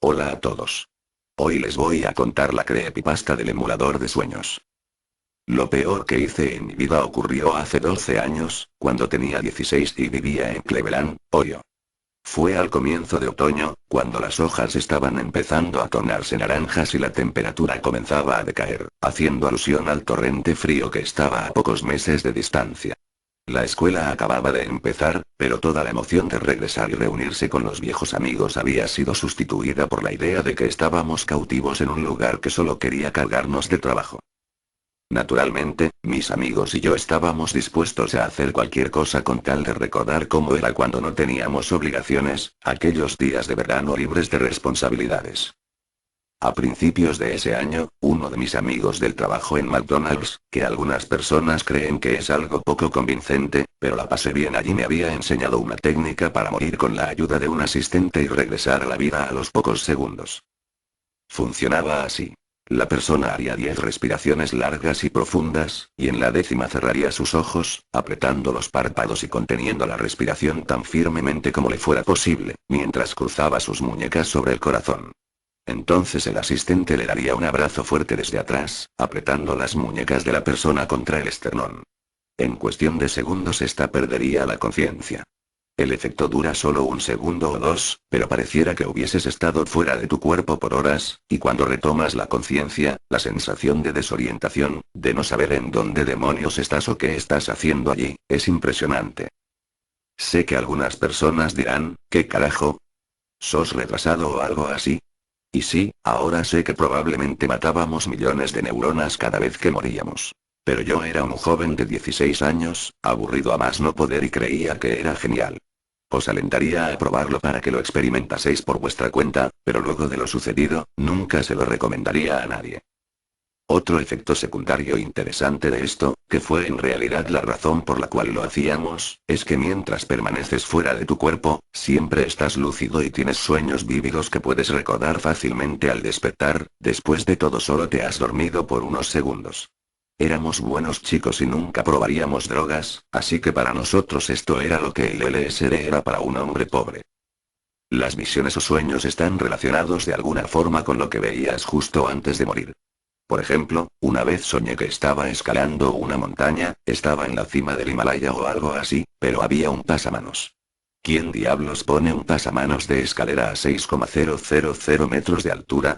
Hola a todos. Hoy les voy a contar la creepypasta del emulador de sueños. Lo peor que hice en mi vida ocurrió hace 12 años, cuando tenía 16 y vivía en Cleveland, Ohio. Fue al comienzo de otoño, cuando las hojas estaban empezando a tornarse naranjas y la temperatura comenzaba a decaer, haciendo alusión al torrente frío que estaba a pocos meses de distancia. La escuela acababa de empezar, pero toda la emoción de regresar y reunirse con los viejos amigos había sido sustituida por la idea de que estábamos cautivos en un lugar que solo quería cargarnos de trabajo. Naturalmente, mis amigos y yo estábamos dispuestos a hacer cualquier cosa con tal de recordar cómo era cuando no teníamos obligaciones, aquellos días de verano libres de responsabilidades. A principios de ese año, uno de mis amigos del trabajo en McDonald's, que algunas personas creen que es algo poco convincente, pero la pasé bien allí, me había enseñado una técnica para morir con la ayuda de un asistente y regresar a la vida a los pocos segundos. Funcionaba así. La persona haría 10 respiraciones largas y profundas, y en la 10ª cerraría sus ojos, apretando los párpados y conteniendo la respiración tan firmemente como le fuera posible, mientras cruzaba sus muñecas sobre el corazón. Entonces el asistente le daría un abrazo fuerte desde atrás, apretando las muñecas de la persona contra el esternón. En cuestión de segundos ésta perdería la conciencia. El efecto dura solo un segundo o dos, pero pareciera que hubieses estado fuera de tu cuerpo por horas, y cuando retomas la conciencia, la sensación de desorientación, de no saber en dónde demonios estás o qué estás haciendo allí, es impresionante. Sé que algunas personas dirán, ¿qué carajo? ¿Sos retrasado o algo así? Y sí, ahora sé que probablemente matábamos millones de neuronas cada vez que moríamos. Pero yo era un joven de 16 años, aburrido a más no poder y creía que era genial. Os alentaría a probarlo para que lo experimentaseis por vuestra cuenta, pero luego de lo sucedido, nunca se lo recomendaría a nadie. Otro efecto secundario interesante de esto, que fue en realidad la razón por la cual lo hacíamos, es que mientras permaneces fuera de tu cuerpo, siempre estás lúcido y tienes sueños vívidos que puedes recordar fácilmente al despertar. Después de todo solo te has dormido por unos segundos. Éramos buenos chicos y nunca probaríamos drogas, así que para nosotros esto era lo que el LSD era para un hombre pobre. Las visiones o sueños están relacionados de alguna forma con lo que veías justo antes de morir. Por ejemplo, una vez soñé que estaba escalando una montaña, estaba en la cima del Himalaya o algo así, pero había un pasamanos. ¿Quién diablos pone un pasamanos de escalera a 6,000 metros de altura?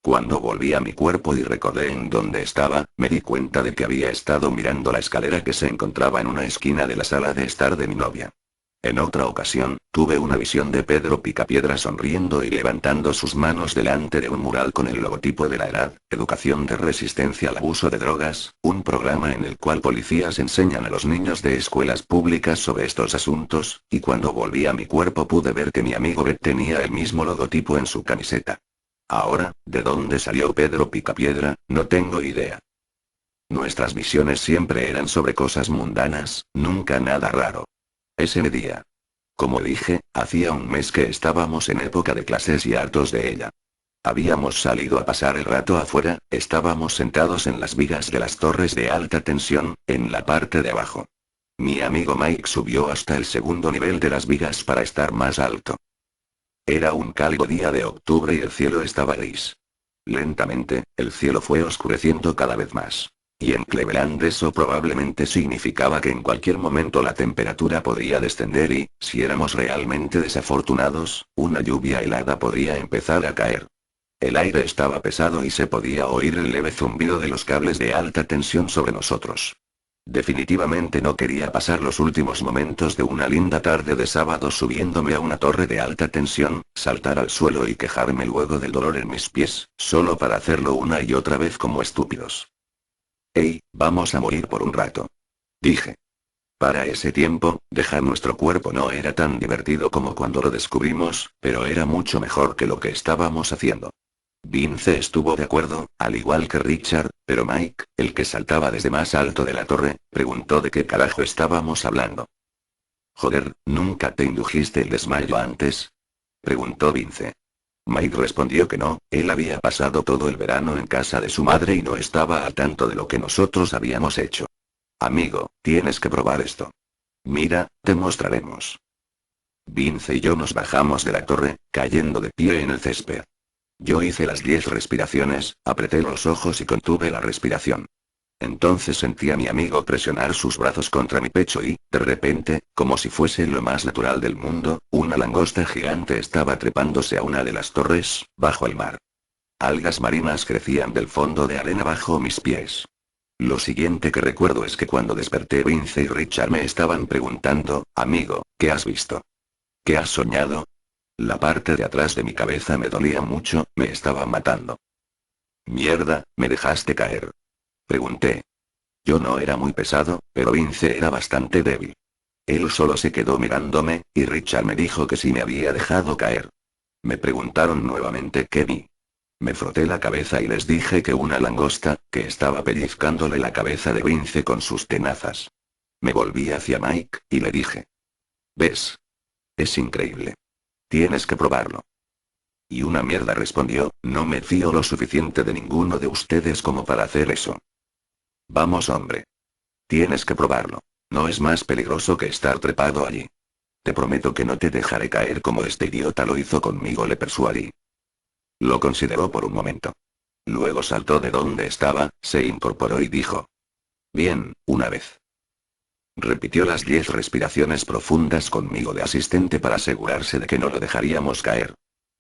Cuando volví a mi cuerpo y recordé en dónde estaba, me di cuenta de que había estado mirando la escalera que se encontraba en una esquina de la sala de estar de mi novia. En otra ocasión, tuve una visión de Pedro Picapiedra sonriendo y levantando sus manos delante de un mural con el logotipo de la ERAD, Educación de Resistencia al Abuso de Drogas, un programa en el cual policías enseñan a los niños de escuelas públicas sobre estos asuntos, y cuando volví a mi cuerpo pude ver que mi amigo Beth tenía el mismo logotipo en su camiseta. Ahora, ¿de dónde salió Pedro Picapiedra? No tengo idea. Nuestras visiones siempre eran sobre cosas mundanas, nunca nada raro. Ese día. Como dije, hacía un mes que estábamos en época de clases y hartos de ella. Habíamos salido a pasar el rato afuera, estábamos sentados en las vigas de las torres de alta tensión, en la parte de abajo. Mi amigo Mike subió hasta el segundo nivel de las vigas para estar más alto. Era un cálido día de octubre y el cielo estaba gris. Lentamente, el cielo fue oscureciendo cada vez más. Y en Cleveland eso probablemente significaba que en cualquier momento la temperatura podía descender y, si éramos realmente desafortunados, una lluvia helada podría empezar a caer. El aire estaba pesado y se podía oír el leve zumbido de los cables de alta tensión sobre nosotros. Definitivamente no quería pasar los últimos momentos de una linda tarde de sábado subiéndome a una torre de alta tensión, saltar al suelo y quejarme luego del dolor en mis pies, solo para hacerlo una y otra vez como estúpidos. Hey, vamos a morir por un rato. Dije. Para ese tiempo, dejar nuestro cuerpo no era tan divertido como cuando lo descubrimos, pero era mucho mejor que lo que estábamos haciendo. Vince estuvo de acuerdo, al igual que Richard, pero Mike, el que saltaba desde más alto de la torre, preguntó de qué carajo estábamos hablando. Joder, ¿nunca te indujiste el desmayo antes? Preguntó Vince. Mike respondió que no, él había pasado todo el verano en casa de su madre y no estaba al tanto de lo que nosotros habíamos hecho. Amigo, tienes que probar esto. Mira, te mostraremos. Vince y yo nos bajamos de la torre, cayendo de pie en el césped. Yo hice las 10 respiraciones, apreté los ojos y contuve la respiración. Entonces sentí a mi amigo presionar sus brazos contra mi pecho y, de repente, como si fuese lo más natural del mundo, una langosta gigante estaba trepándose a una de las torres, bajo el mar. Algas marinas crecían del fondo de arena bajo mis pies. Lo siguiente que recuerdo es que cuando desperté Vince y Richard me estaban preguntando, amigo, ¿qué has visto? ¿Qué has soñado? La parte de atrás de mi cabeza me dolía mucho, me estaba matando. Mierda, me dejaste caer. Pregunté. Yo no era muy pesado, pero Vince era bastante débil. Él solo se quedó mirándome, y Richard me dijo que sí me había dejado caer. Me preguntaron nuevamente qué vi. Me froté la cabeza y les dije que una langosta, que estaba pellizcándole la cabeza de Vince con sus tenazas. Me volví hacia Mike, y le dije. ¿Ves? Es increíble. Tienes que probarlo. Y una mierda respondió, no me fío lo suficiente de ninguno de ustedes como para hacer eso. Vamos hombre. Tienes que probarlo. No es más peligroso que estar trepado allí. Te prometo que no te dejaré caer como este idiota lo hizo conmigo, le persuadí. Lo consideró por un momento. Luego saltó de donde estaba, se incorporó y dijo. Bien, una vez. Repitió las 10 respiraciones profundas conmigo de asistente para asegurarse de que no lo dejaríamos caer.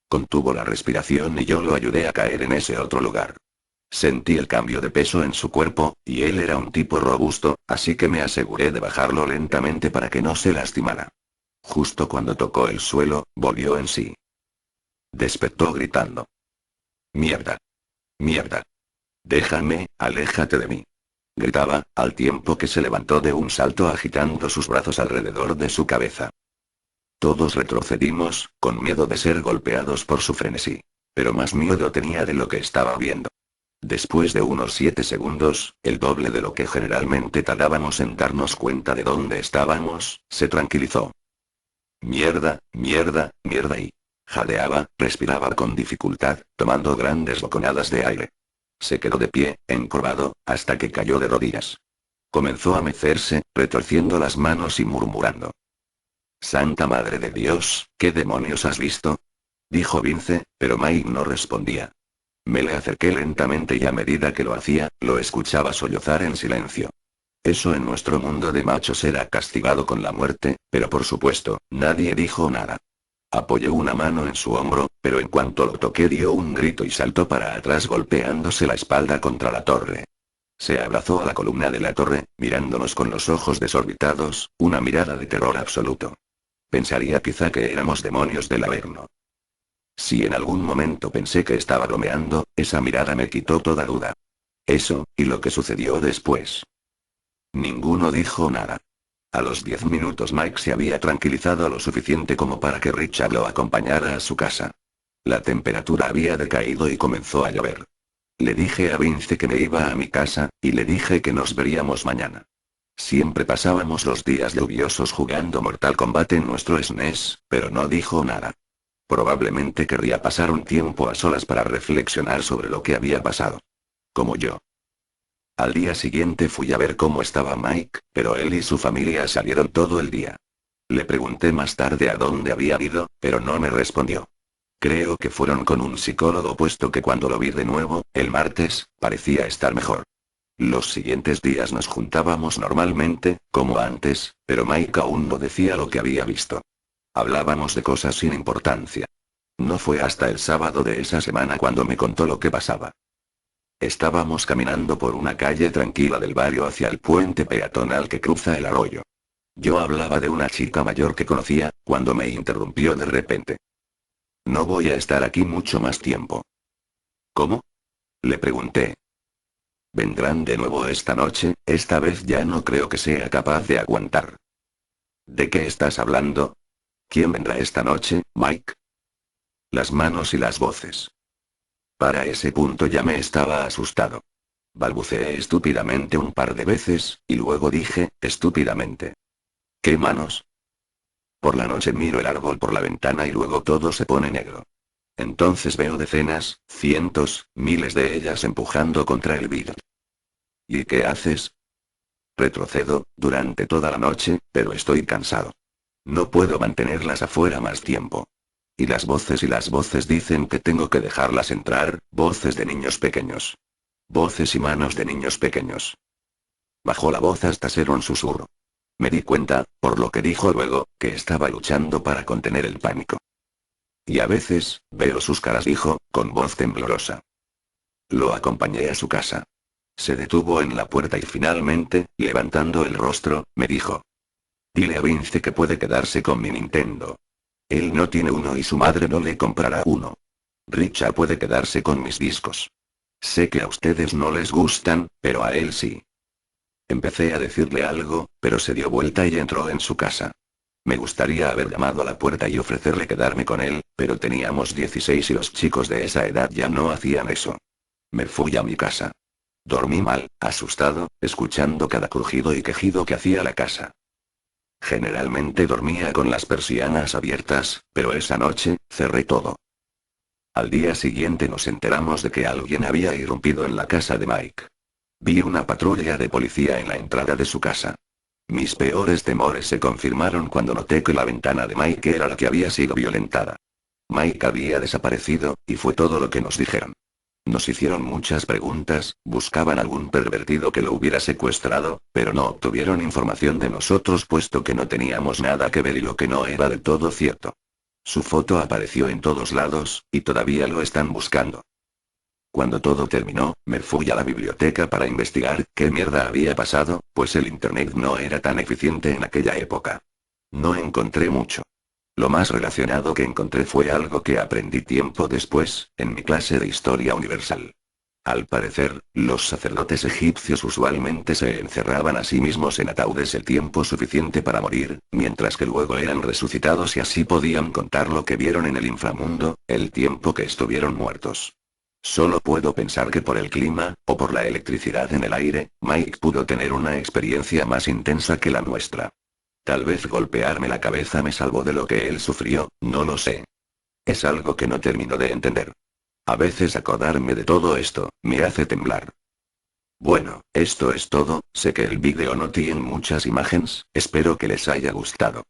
Contuvo la respiración y yo lo ayudé a caer en ese otro lugar. Sentí el cambio de peso en su cuerpo, y él era un tipo robusto, así que me aseguré de bajarlo lentamente para que no se lastimara. Justo cuando tocó el suelo, volvió en sí. Despertó gritando. Mierda. Mierda. Déjame, aléjate de mí. Gritaba, al tiempo que se levantó de un salto agitando sus brazos alrededor de su cabeza. Todos retrocedimos, con miedo de ser golpeados por su frenesí. Pero más miedo tenía de lo que estaba viendo. Después de unos 7 segundos, el doble de lo que generalmente tardábamos en darnos cuenta de dónde estábamos, se tranquilizó. Mierda, mierda, mierda y jadeaba, respiraba con dificultad, tomando grandes boconadas de aire. Se quedó de pie, encorvado, hasta que cayó de rodillas. Comenzó a mecerse, retorciendo las manos y murmurando. Santa Madre de Dios, ¿qué demonios has visto? Dijo Vince, pero Mike no respondía. Me le acerqué lentamente y a medida que lo hacía, lo escuchaba sollozar en silencio. Eso en nuestro mundo de machos era castigado con la muerte, pero por supuesto, nadie dijo nada. Apoyó una mano en su hombro, pero en cuanto lo toqué dio un grito y saltó para atrás golpeándose la espalda contra la torre. Se abrazó a la columna de la torre, mirándonos con los ojos desorbitados, una mirada de terror absoluto. Pensaría quizá que éramos demonios del Averno. Si en algún momento pensé que estaba bromeando, esa mirada me quitó toda duda. Eso, y lo que sucedió después. Ninguno dijo nada. A los 10 minutos Mike se había tranquilizado lo suficiente como para que Richard lo acompañara a su casa. La temperatura había decaído y comenzó a llover. Le dije a Vince que me iba a mi casa, y le dije que nos veríamos mañana. Siempre pasábamos los días lluviosos jugando Mortal Kombat en nuestro SNES, pero no dijo nada. Probablemente querría pasar un tiempo a solas para reflexionar sobre lo que había pasado. Como yo. Al día siguiente fui a ver cómo estaba Mike, pero él y su familia salieron todo el día. Le pregunté más tarde a dónde había ido, pero no me respondió. Creo que fueron con un psicólogo puesto que cuando lo vi de nuevo, el martes, parecía estar mejor. Los siguientes días nos juntábamos normalmente, como antes, pero Mike aún no decía lo que había visto. Hablábamos de cosas sin importancia. No fue hasta el sábado de esa semana cuando me contó lo que pasaba. Estábamos caminando por una calle tranquila del barrio hacia el puente peatonal que cruza el arroyo. Yo hablaba de una chica mayor que conocía, cuando me interrumpió de repente. No voy a estar aquí mucho más tiempo. ¿Cómo? Le pregunté. Vendrán de nuevo esta noche, esta vez ya no creo que sea capaz de aguantar. ¿De qué estás hablando? ¿Quién vendrá esta noche, Mike? Las manos y las voces. Para ese punto ya me estaba asustado. Balbuceé estúpidamente un par de veces, y luego dije, estúpidamente. ¿Qué manos? Por la noche miro el árbol por la ventana y luego todo se pone negro. Entonces veo decenas, cientos, miles de ellas empujando contra el vidrio. ¿Y qué haces? Retrocedo, durante toda la noche, pero estoy cansado. No puedo mantenerlas afuera más tiempo. Y las voces dicen que tengo que dejarlas entrar, voces de niños pequeños. Voces y manos de niños pequeños. Bajó la voz hasta ser un susurro. Me di cuenta, por lo que dijo luego, que estaba luchando para contener el pánico. Y a veces, veo sus caras, dijo, con voz temblorosa. Lo acompañé a su casa. Se detuvo en la puerta y finalmente, levantando el rostro, me dijo. Dile a Vince que puede quedarse con mi Nintendo. Él no tiene uno y su madre no le comprará uno. Richard puede quedarse con mis discos. Sé que a ustedes no les gustan, pero a él sí. Empecé a decirle algo, pero se dio vuelta y entró en su casa. Me gustaría haber llamado a la puerta y ofrecerle quedarme con él, pero teníamos 16 y los chicos de esa edad ya no hacían eso. Me fui a mi casa. Dormí mal, asustado, escuchando cada crujido y quejido que hacía la casa. Generalmente dormía con las persianas abiertas, pero esa noche, cerré todo. Al día siguiente nos enteramos de que alguien había irrumpido en la casa de Mike. Vi una patrulla de policía en la entrada de su casa. Mis peores temores se confirmaron cuando noté que la ventana de Mike era la que había sido violentada. Mike había desaparecido, y fue todo lo que nos dijeron. Nos hicieron muchas preguntas, buscaban algún pervertido que lo hubiera secuestrado, pero no obtuvieron información de nosotros puesto que no teníamos nada que ver y lo que no era del todo cierto. Su foto apareció en todos lados, y todavía lo están buscando. Cuando todo terminó, me fui a la biblioteca para investigar qué mierda había pasado, pues el internet no era tan eficiente en aquella época. No encontré mucho. Lo más relacionado que encontré fue algo que aprendí tiempo después, en mi clase de Historia Universal. Al parecer, los sacerdotes egipcios usualmente se encerraban a sí mismos en ataúdes el tiempo suficiente para morir, mientras que luego eran resucitados y así podían contar lo que vieron en el inframundo, el tiempo que estuvieron muertos. Solo puedo pensar que por el clima, o por la electricidad en el aire, Mike pudo tener una experiencia más intensa que la nuestra. Tal vez golpearme la cabeza me salvó de lo que él sufrió, no lo sé. Es algo que no termino de entender. A veces acordarme de todo esto, me hace temblar. Bueno, esto es todo, sé que el vídeo no tiene muchas imágenes, espero que les haya gustado.